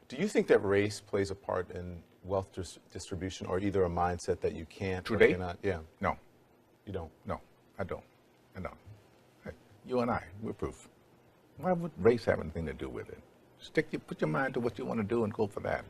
Do you think that race plays a part in wealth distribution, or either a mindset that you can't Today? or cannot? Yeah. No. You don't? No, I don't. I don't. Hey, you and I, we're proof. Why would race have anything to do with it? Put your mind to what you want to do and go for that.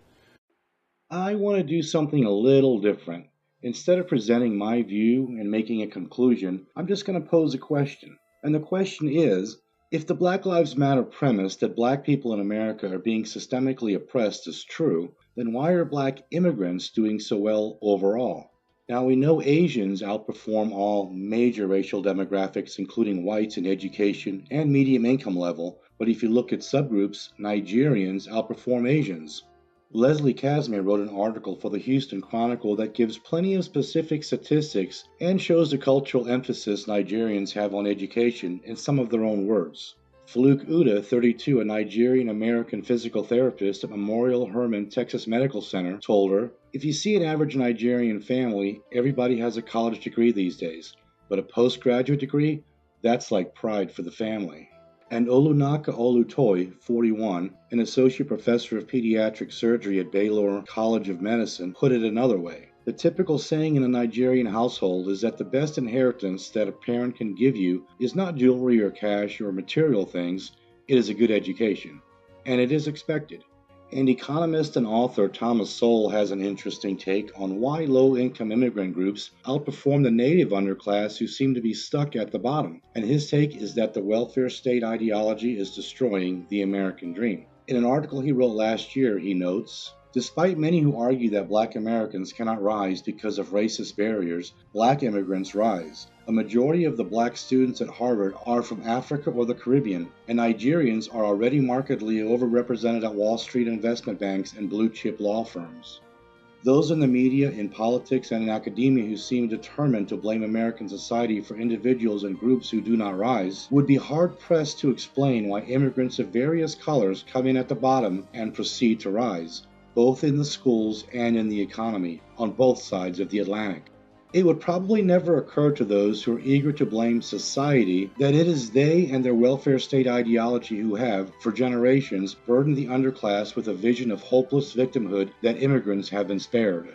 I want to do something a little different. Instead of presenting my view and making a conclusion, I'm just going to pose a question. And the question is, if the Black Lives Matter premise that black people in America are being systemically oppressed is true, then why are black immigrants doing so well overall? Now, we know Asians outperform all major racial demographics, including whites in education and medium income level, but if you look at subgroups, Nigerians outperform Asians. Leslie Casimir wrote an article for the Houston Chronicle that gives plenty of specific statistics and shows the cultural emphasis Nigerians have on education in some of their own words. Farouk Uda, 32, a Nigerian-American physical therapist at Memorial Hermann Texas Medical Center, told her, "If you see an average Nigerian family, everybody has a college degree these days, but a postgraduate degree, that's like pride for the family." And Olunaka Olutoy, 41, an associate professor of pediatric surgery at Baylor College of Medicine, put it another way. The typical saying in a Nigerian household is that the best inheritance that a parent can give you is not jewelry or cash or material things, it is a good education. And it is expected. And economist and author Thomas Sowell has an interesting take on why low-income immigrant groups outperform the native underclass who seem to be stuck at the bottom. And his take is that the welfare state ideology is destroying the American dream. In an article he wrote last year, he notes, "Despite many who argue that black Americans cannot rise because of racist barriers, black immigrants rise. A majority of the black students at Harvard are from Africa or the Caribbean, and Nigerians are already markedly overrepresented at Wall Street investment banks and blue-chip law firms. Those in the media, in politics, and in academia who seem determined to blame American society for individuals and groups who do not rise would be hard-pressed to explain why immigrants of various colors come in at the bottom and proceed to rise, both in the schools and in the economy, on both sides of the Atlantic. It would probably never occur to those who are eager to blame society that it is they and their welfare state ideology who have, for generations, burdened the underclass with a vision of hopeless victimhood that immigrants have been spared.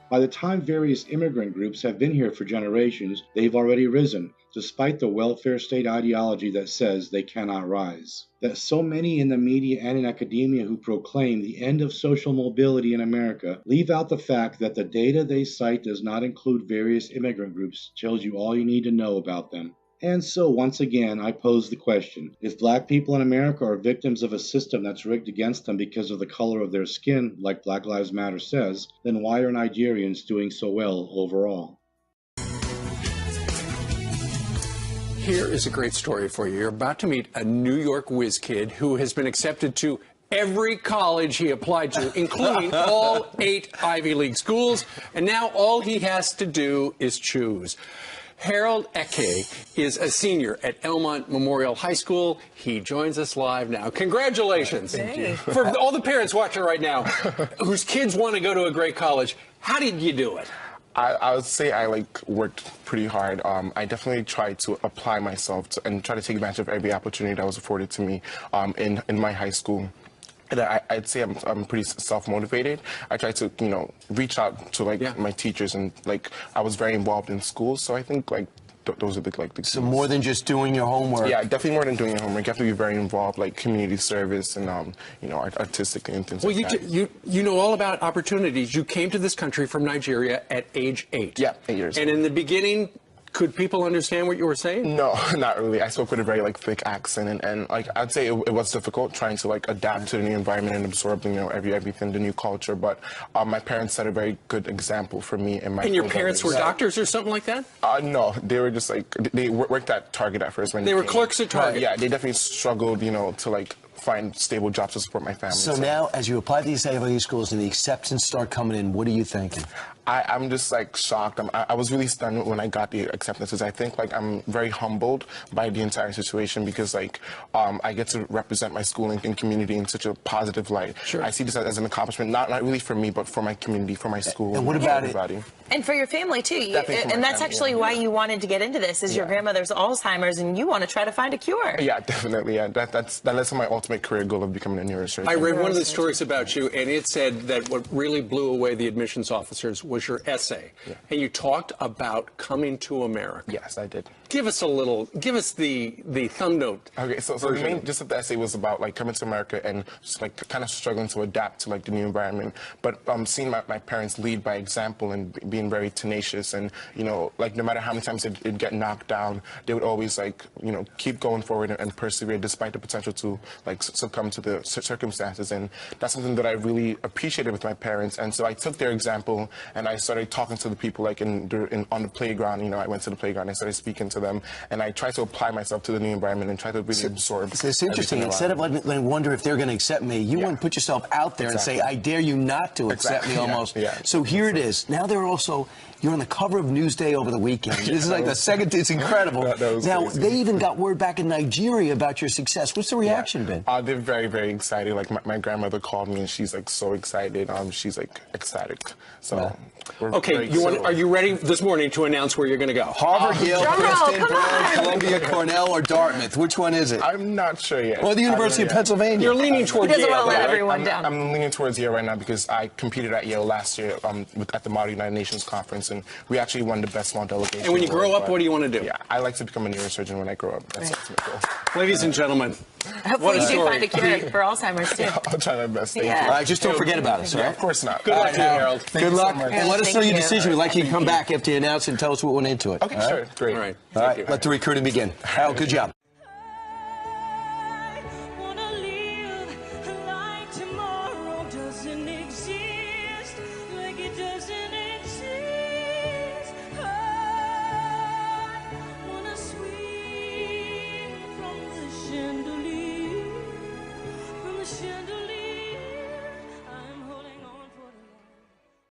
By the time various immigrant groups have been here for generations, they've already risen, despite the welfare state ideology that says they cannot rise. That so many in the media and in academia who proclaim the end of social mobility in America leave out the fact that the data they cite does not include various immigrant groups tells you all you need to know about them. And so, once again, I pose the question, if black people in America are victims of a system that's rigged against them because of the color of their skin, like Black Lives Matter says, then why are Nigerians doing so well overall? Here is a great story for you. You're about to meet a New York whiz kid who has been accepted to every college he applied to, including all 8 Ivy League schools, and now all he has to do is choose. Harold Eke is a senior at Elmont Memorial High School. He joins us live now. Congratulations. Thank you. For all the parents watching right now whose kids want to go to a great college, how did you do it? I would say I worked pretty hard. I definitely tried to apply myself and try to take advantage of every opportunity that was afforded to me in my high school. And I'd say I'm pretty self-motivated. I try to, reach out to my teachers, and I was very involved in school. So I think those are the So more than just doing your homework. Yeah, definitely more than doing your homework. You have to be very involved, community service and artistically and things like that. You know all about opportunities. You came to this country from Nigeria at age 8. Yeah, 8 years. And in the beginning, could people understand what you were saying? No, not really. I spoke with a very thick accent, and I'd say it was difficult trying to adapt to the new environment and absorb everything, the new culture. But my parents set a very good example for me and my. And your parents were doctors or something like that? No, they were just they worked at Target at first. When they were clerks at Target. Yeah, they definitely struggled, to find stable jobs to support my family. So now, as you apply to these Ivy League schools and the acceptance start coming in, what are you thinking? I'm just shocked. I was really stunned when I got the acceptances. I think I'm very humbled by the entire situation because I get to represent my school and community in such a positive light. Sure. I see this as an accomplishment, not really for me, but for my community, for my school. And what about everybody. And for your family too. And that's actually why you wanted to get into this, is your grandmother's Alzheimer's, and you want to try to find a cure. Yeah, definitely. Yeah, that led to my ultimate ultimate career goal of becoming a neurosurgeon. I read one of the stories about you, and it said that what really blew away the admissions officers was your essay. Yeah. And you talked about coming to America. Yes, I did. Give us the thumb note. Okay, so the main gist of the essay was about like coming to America and just like kind of struggling to adapt to like the new environment, but seeing my parents lead by example and being very tenacious, and you know, like no matter how many times it'd get knocked down, they would always like, you know, keep going forward and persevere despite the potential to like succumb to the circumstances. And that's something that I really appreciated with my parents. And so I took their example and I started talking to the people like on the playground. You know, I went to the playground and I started speaking to them, and I tried to apply myself to the new environment and try to really absorb. So it's interesting. Instead of letting me wonder if they're going to accept me, you want to put yourself out there and say, I dare you not to accept me almost. Yeah. So here it is. Now they're also, you're on the cover of Newsday over the weekend. This is like the second, it's incredible. That was now, crazy. they even got word back in Nigeria about your success. What's the reaction been? They're very, very excited. Like my grandmother called me and she's like so excited. She's like ecstatic. So we're Okay, very are you ready this morning to announce where you're going to go? Harvard, Yale, Drum roll, Princeton, come on. Brown, Columbia, Cornell, or Dartmouth? Which one is it? I'm not sure yet. Or the University of Pennsylvania? You're leaning toward He doesn't Yale. want to let right? everyone down. I'm leaning towards Yale right now because I competed at Yale last year at the Model United Nations Conference, and we actually won the best small delegation. And when you grow up, what do you want to do? Yeah, I like to become a neurosurgeon when I grow up. That's my goal. Ladies and gentlemen, Hopefully what a you do story. find a cure for Alzheimer's too. I'll try my best. Thank Yeah. you. All right, just don't forget about us, all Yeah, right? of course not. Good luck to you, Harold. Good luck. so much. And let us know Thank your you. decision. We'd like you to come back after you announce and tell us what went into it. Okay, all right? sure. Great. All right. All Thank right, you. let the recruiting begin. Harold, good job. I wanna live like tomorrow doesn't exist.